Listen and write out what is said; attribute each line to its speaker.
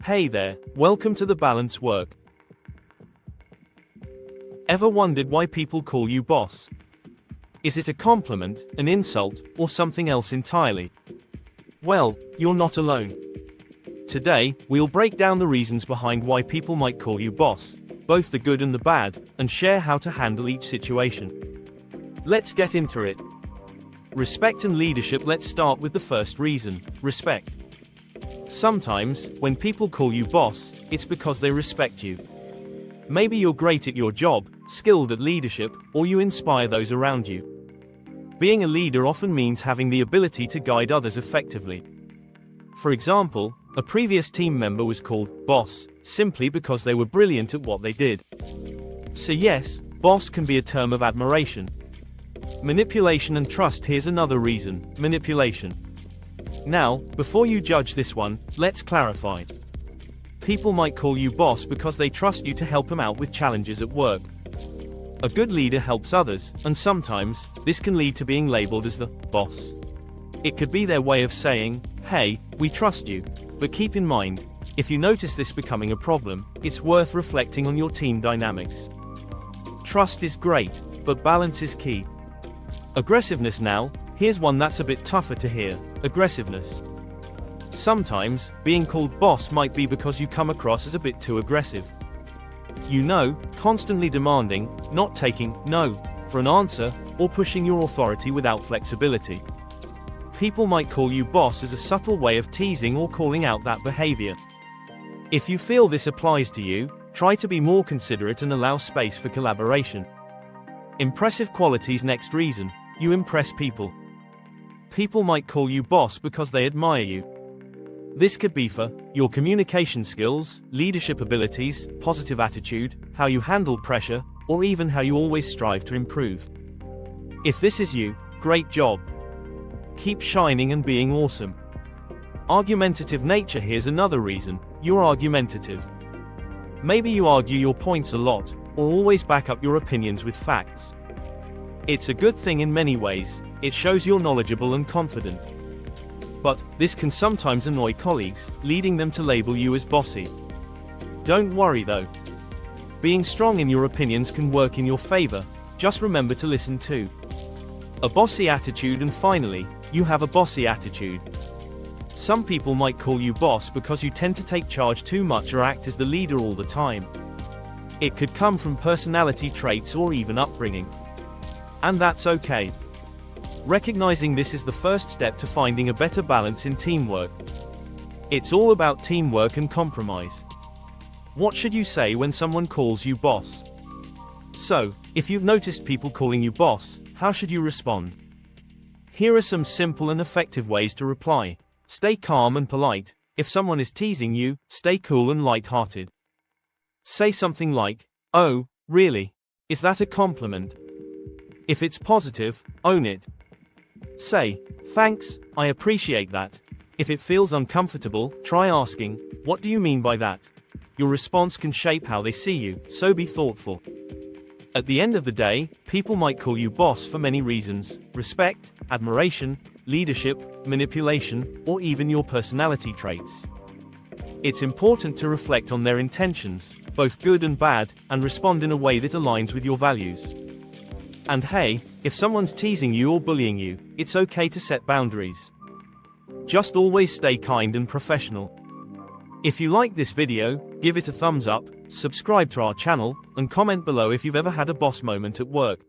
Speaker 1: Hey there, welcome to the Balance Work. Ever wondered why people call you boss? Is it a compliment, an insult, or something else entirely? Well, you're not alone. Today, we'll break down the reasons behind why people might call you boss, both the good and the bad, and share how to handle each situation. Let's get into it. Respect and leadership. Let's start with the first reason, respect. Sometimes, when people call you boss, it's because they respect you. Maybe you're great at your job, skilled at leadership, or you inspire those around you. Being a leader often means having the ability to guide others effectively. For example, a previous team member was called boss, simply because they were brilliant at what they did. So yes, boss can be a term of admiration. Manipulation and trust. Here's another reason, manipulation. Now, before you judge this one, let's clarify. People might call you boss because they trust you to help them out with challenges at work. A good leader helps others, and sometimes, this can lead to being labeled as the boss. It could be their way of saying, hey, we trust you. But keep in mind, if you notice this becoming a problem, it's worth reflecting on your team dynamics. Trust is great, but balance is key. Aggressiveness. Now, here's one that's a bit tougher to hear, aggressiveness. Sometimes, being called boss might be because you come across as a bit too aggressive. You know, constantly demanding, not taking no for an answer, or pushing your authority without flexibility. People might call you boss as a subtle way of teasing or calling out that behavior. If you feel this applies to you, try to be more considerate and allow space for collaboration. Impressive qualities. Next reason, you impress people. People might call you boss because they admire you. This could be for your communication skills, leadership abilities, positive attitude, how you handle pressure, or even how you always strive to improve. If this is you, great job. Keep shining and being awesome. Argumentative nature. Here's another reason, you're argumentative. Maybe you argue your points a lot, or always back up your opinions with facts. It's a good thing in many ways, it shows you're knowledgeable and confident. But, this can sometimes annoy colleagues, leading them to label you as bossy. Don't worry though. Being strong in your opinions can work in your favor, just remember to listen to a bossy attitude. And finally, you have a bossy attitude. Some people might call you boss because you tend to take charge too much or act as the leader all the time. It could come from personality traits or even upbringing. And that's okay. Recognizing this is the first step to finding a better balance in teamwork. It's all about teamwork and compromise. What should you say when someone calls you boss? So, if you've noticed people calling you boss, how should you respond? Here are some simple and effective ways to reply. Stay calm and polite. If someone is teasing you, stay cool and light-hearted. Say something like, "Oh, really? Is that a compliment?" If it's positive, own it. Say, "Thanks, I appreciate that." If it feels uncomfortable, try asking, "What do you mean by that?" Your response can shape how they see you, so be thoughtful. At the end of the day, people might call you boss for many reasons: respect, admiration, leadership, manipulation, or even your personality traits. It's important to reflect on their intentions, both good and bad, and respond in a way that aligns with your values. And hey, if someone's teasing you or bullying you, it's okay to set boundaries. Just always stay kind and professional. If you like this video, give it a thumbs up, subscribe to our channel, and comment below if you've ever had a boss moment at work.